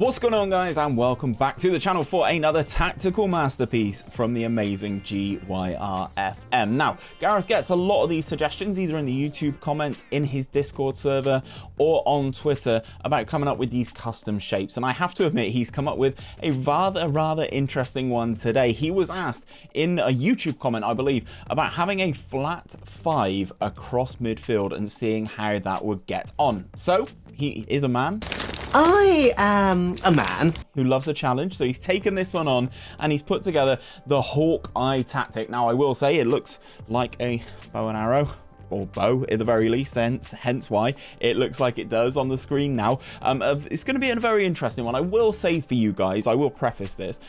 What's going on, guys, and welcome back to the channel for another tactical masterpiece from the amazing GYRFM. Now, Gareth gets a lot of these suggestions either in the YouTube comments, in his Discord server, or on Twitter about coming up with these custom shapes, and I have to admit he's come up with a rather interesting one today. He was asked in a YouTube comment, I believe, about having a flat 5 across midfield and seeing how that would get on. So, he is a man. I am a man who loves a challenge, so he's taken this one on and he's put together the Hawkeye tactic. Now, I will say it looks like a bow and arrow, or bow at the very least, hence why it looks like it does on the screen now. It's going to be a very interesting one. I will say for you guys, I will preface this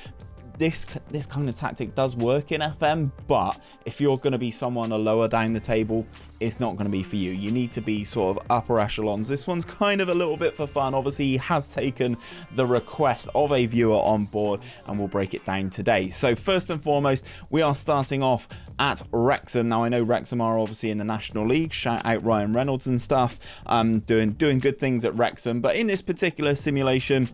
kind of tactic does work in FM, but if you're going to be someone lower down the table, it's not going to be for you. You need to be sort of upper echelons. This one's kind of a little bit for fun. Obviously, he has taken the request of a viewer on board, and we'll break it down today. So first and foremost, we are starting off at Wrexham. Now, I know Wrexham are obviously in the National League. Shout out Ryan Reynolds and stuff, doing good things at Wrexham. But in this particular simulation,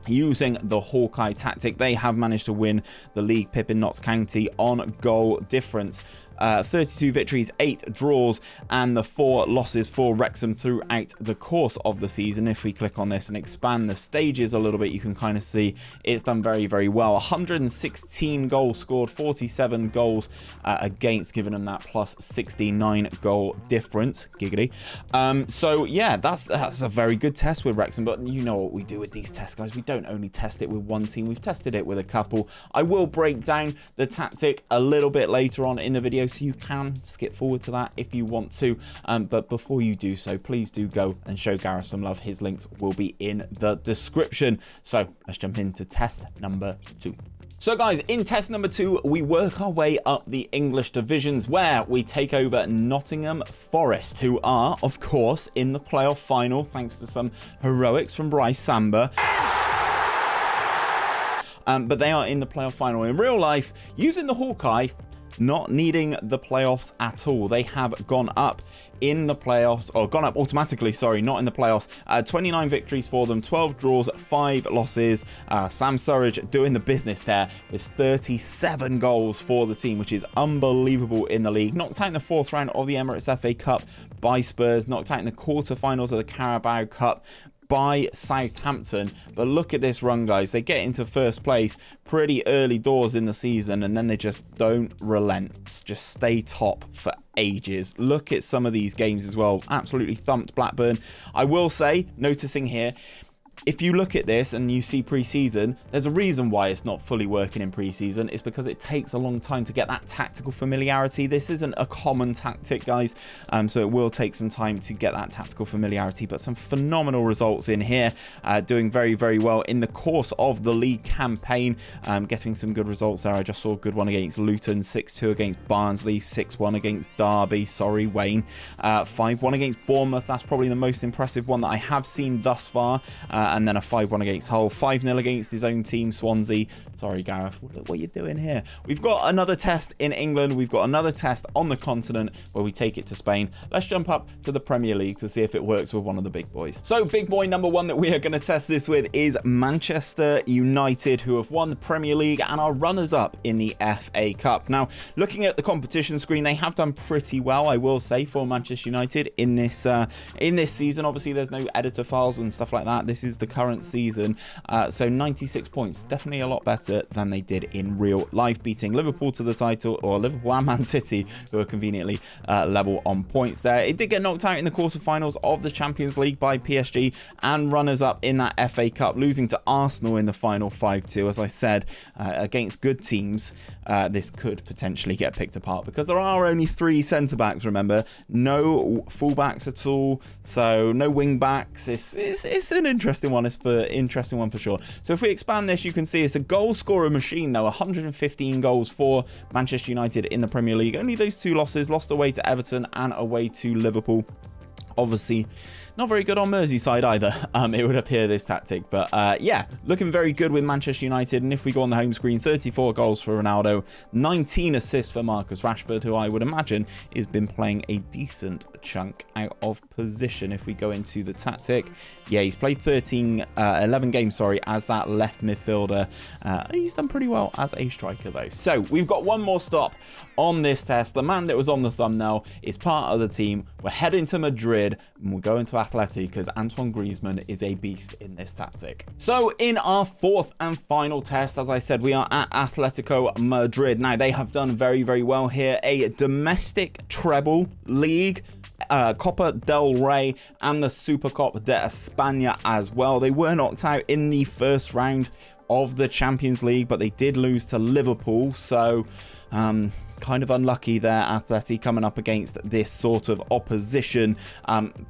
using the Hawkeye tactic, they have managed to win the league, pipping Notts County on goal difference. 32 victories, 8 draws, and the 4 losses for Wrexham throughout the course of the season. If we click on this and expand the stages a little bit, you can kind of see it's done very well. 116 goals scored, 47 goals against, giving them that plus 69 goal difference. Giggity. So yeah, that's a very good test with Wrexham, but you know what we do with these tests, guys. We don't only test it with one team, we've tested it with a couple. I will break down the tactic a little bit later on in the video, so you can skip forward to that if you want to, but before you do so, please do go and show Gareth some love. His links will be in the description. So let's jump into test number 2. So guys, in test number 2, we work our way up the English divisions, where we take over Nottingham Forest, who are, of course, in the playoff final thanks to some heroics from Bryce Samba. But they are in the playoff final in real life, using the Hawkeye, not needing the playoffs at all. They have gone up in the playoffs, or gone up automatically, sorry, not in the playoffs. 29 victories for them, 12 draws, 5 losses. Sam Surridge doing the business there with 37 goals for the team, which is unbelievable in the league. Knocked out in the 4th round of the Emirates FA Cup by Spurs, knocked out in the quarterfinals of the Carabao Cup by Southampton. But look at this run, guys. They get into first place pretty early doors in the season, and then they just don't relent, just stay top for ages. Look at some of these games as well. Absolutely thumped Blackburn. I will say, noticing here, if you look at this and you see pre-season, there's a reason why it's not fully working in pre-season. It's because it takes a long time to get that tactical familiarity. This isn't a common tactic, guys, so it will take some time to get that tactical familiarity, but some phenomenal results in here, doing very well in the course of the league campaign, getting some good results there. I just saw a good one against Luton, 6-2 against Barnsley, 6-1 against Derby, sorry Wayne, 5-1 against Bournemouth. That's probably the most impressive one that I have seen thus far, and then a 5-1 against Hull, 5-0 against his own team, Swansea. Sorry, Gareth, what are you doing here? We've got another test in England. We've got another test on the continent where we take it to Spain. Let's jump up to the Premier League to see if it works with one of the big boys. So big boy number 1 that we are going to test this with is Manchester United, who have won the Premier League and are runners-up in the FA Cup. Now, looking at the competition screen, they have done pretty well, I will say, for Manchester United in this season. Obviously, there's no editor files and stuff like that. This is the current season, so 96 points, definitely a lot better than they did in real life, beating Liverpool to the title, or Liverpool and Man City, who are conveniently level on points there. It did get knocked out in the quarterfinals of the Champions League by PSG, and runners up in that FA Cup, losing to Arsenal in the final 5-2. As I said, against good teams, this could potentially get picked apart, because there are only 3 centre-backs, remember, no full-backs at all, so no wing-backs. It's an interesting one. It's an interesting one for sure. So if we expand this, you can see it's a goal scorer machine, though. 115 goals for Manchester United in the Premier League. Only those 2 losses, lost away to Everton and away to Liverpool. Obviously, Not very good on Merseyside either, it would appear, this tactic. But yeah, looking very good with Manchester United. And if we go on the home screen, 34 goals for Ronaldo, 19 assists for Marcus Rashford, who I would imagine has been playing a decent chunk out of position. If we go into the tactic, yeah, he's played 11 games, as that left midfielder. He's done pretty well as a striker, though. So we've got one more stop on this test. The man that was on the thumbnail is part of the team. We're heading to Madrid, and we're going to Atleti because 𝘼𝙗𝙤𝙪 𝙈𝙚 is a beast in this tactic. So in our fourth and final test, as I said, we are at Atletico Madrid. Now, they have done very, very well here. A domestic treble league, Copa del Rey, and the Supercopa de España as well. They were knocked out in the first round of the Champions League, but they did lose to Liverpool. So kind of unlucky there, Atleti, coming up against this sort of opposition,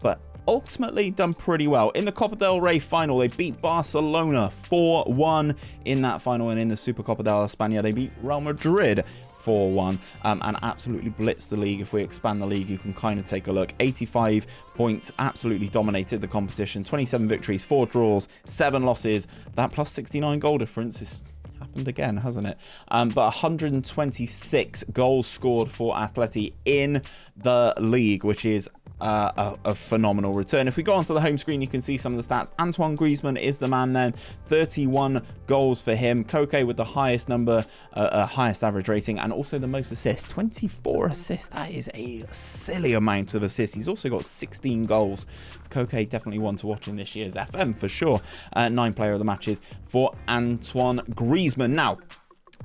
but ultimately done pretty well. In the Copa del Rey final, they beat Barcelona 4-1 in that final, and in the Supercopa de España, they beat Real Madrid 4-1 and absolutely blitzed the league. If we expand the league, you can kind of take a look. 85 points, absolutely dominated the competition. 27 victories, 4 draws, 7 losses. That plus 69 goal difference is happened again, hasn't it? But 126 goals scored for Atleti in the league, which is a phenomenal return. If we go onto the home screen, you can see some of the stats. 𝘼𝙗𝙤𝙪 𝙈𝙚 is the man then. 31 goals for him. Koke with the highest number, highest average rating, and also the most assists. 24 assists. That is a silly amount of assists. He's also got 16 goals. Koke definitely one to watch in this year's FM for sure. 9 player of the matches for 𝘼𝙗𝙤𝙳 𝙈𝙚. Now,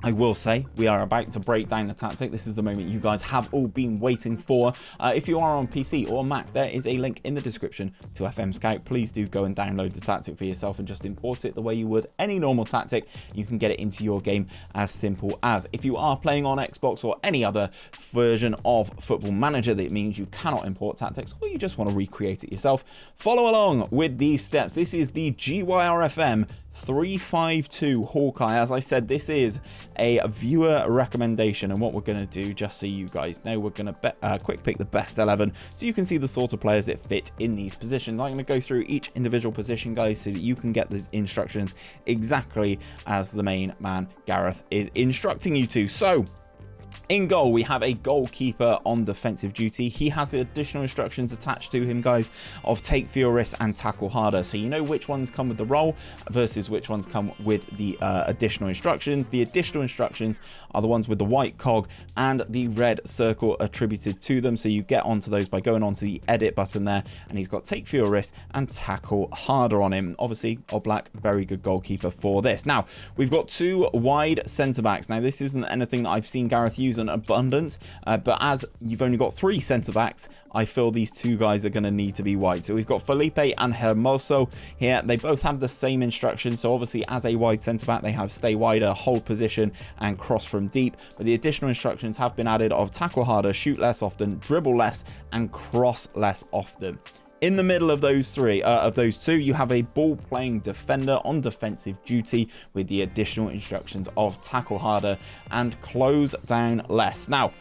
I will say we are about to break down the tactic. This is the moment you guys have all been waiting for. If you are on PC or Mac, there is a link in the description to FM Scout. Please do go and download the tactic for yourself and just import it the way you would any normal tactic. You can get it into your game as simple as. If you are playing on Xbox or any other version of Football Manager, that means you cannot import tactics, or you just want to recreate it yourself, follow along with these steps. This is the GYRFM 352 Hawkeye. As I said, this is a viewer recommendation, and what we're going to do, just so you guys know, we're going to quick pick the best 11 so you can see the sort of players that fit in these positions. I'm going to go through each individual position, guys, so that you can get the instructions exactly as the main man Gareth is instructing you to. So in goal, we have a goalkeeper on defensive duty. He has the additional instructions attached to him, guys, of take for your risk and tackle harder. So you know which ones come with the role versus which ones come with the additional instructions. The additional instructions are the ones with the white cog and the red circle attributed to them. So you get onto those by going onto the edit button there, and he's got take for your risk and tackle harder on him. Obviously, 𝘼𝙗𝙗, very good goalkeeper for this. Now, we've got 2 wide centre-backs. Now, this isn't anything that I've seen Gareth use an abundance, but as you've only got 3 centre-backs, I feel these 2 guys are going to need to be wide. So we've got Felipe and Hermoso here. They both have the same instructions. So obviously, as a wide centre-back, they have stay wider, hold position, and cross from deep. But the additional instructions have been added of tackle harder, shoot less often, dribble less, and cross less often. In the middle of those 2, you have a ball-playing defender on defensive duty with the additional instructions of tackle harder and close down less. Now,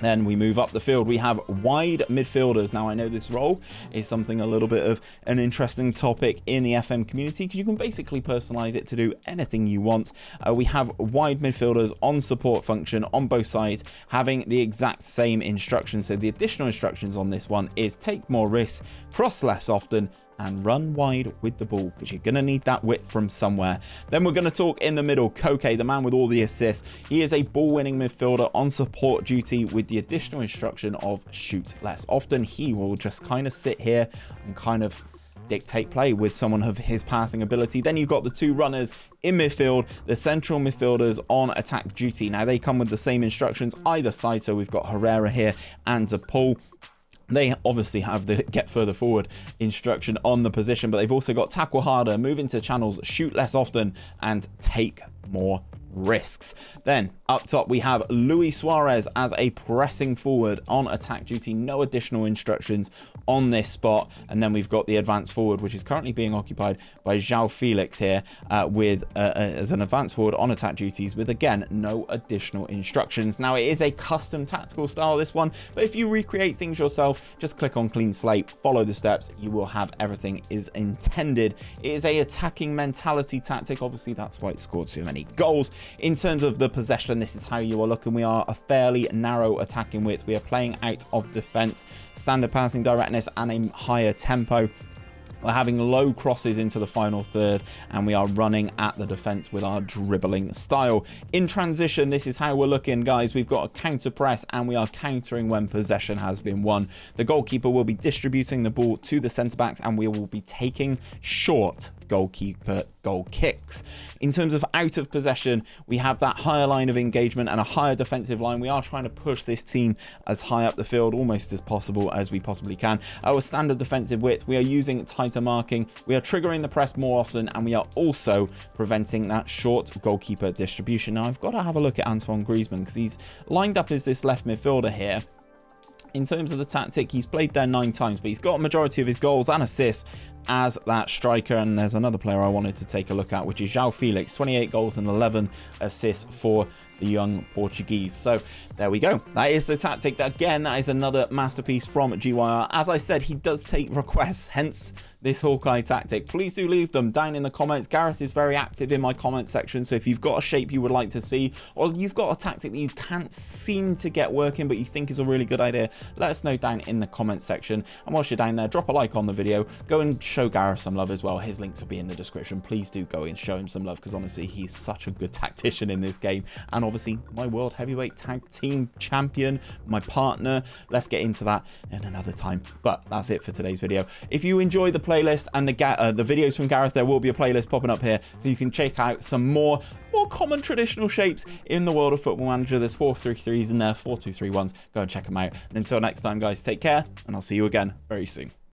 then we move up the field. We have wide midfielders. Now, I know this role is something a little bit of an interesting topic in the FM community, because you can basically personalize it to do anything you want. We have wide midfielders on support function on both sides, having the exact same instructions. So the additional instructions on this one is take more risks, cross less often, and run wide with the ball, because you're going to need that width from somewhere. Then we're going to talk in the middle. Koke, the man with all the assists. He is a ball-winning midfielder on support duty with the additional instruction of shoot less often. He will just kind of sit here and kind of dictate play with someone of his passing ability. Then you've got the 2 runners in midfield, the central midfielders on attack duty. Now, they come with the same instructions either side. So we've got Herrera here and DePaul. They obviously have the get further forward instruction on the position, but they've also got tackle harder, move into channels, shoot less often, and take more risks. Then up top we have Luis Suarez as a pressing forward on attack duty. No additional instructions on this spot. And then we've got the advanced forward, which is currently being occupied by João Felix here as an advanced forward on attack duties with, again, no additional instructions. Now, it is a custom tactical style, this one, but if you recreate things yourself, just click on clean slate, follow the steps, you will have everything is intended. It is a attacking mentality tactic. Obviously, that's why it scored so many goals. In terms of the possession, this is how you are looking. We are a fairly narrow attacking width. We are playing out of defense, standard passing directness, and a higher tempo. We're having low crosses into the final third, and we are running at the defense with our dribbling style. In transition, this is how we're looking, guys. We've got a counter press, and we are countering when possession has been won. The goalkeeper will be distributing the ball to the centre backs, and we will be taking short goalkeeper goal kicks. In terms of out of possession, we have that higher line of engagement and a higher defensive line. We are trying to push this team as high up the field almost as possible as we possibly can. Our standard defensive width, we are using tighter marking, we are triggering the press more often, and we are also preventing that short goalkeeper distribution. Now, I've got to have a look at Antoine Griezmann because he's lined up as this left midfielder here. In terms of the tactic, he's played there 9 times, but he's got a majority of his goals and assists as that striker. And there's another player I wanted to take a look at, which is João Felix, 28 goals and 11 assists for the young Portuguese. So there we go. That is the tactic. Again, that is another masterpiece from GYR. As I said, he does take requests, hence this Hawkeye tactic. Please do leave them down in the comments. Gareth is very active in my comment section, so if you've got a shape you would like to see, or you've got a tactic that you can't seem to get working but you think is a really good idea, let us know down in the comment section. And whilst you're down there, drop a like on the video. Go and show Gareth some love as well. His links will be in the description. Please do go and show him some love, because honestly, he's such a good tactician in this game, and obviously my world heavyweight tag team champion, my partner. Let's get into that in another time, but that's it for today's video. If you enjoy the playlist and the videos from Gareth, there will be a playlist popping up here so you can check out some more common traditional shapes in the world of Football Manager. There's 4-3-3s in there, 4-2-3-1s. Go and check them out. And until next time, guys, take care, and I'll see you again very soon.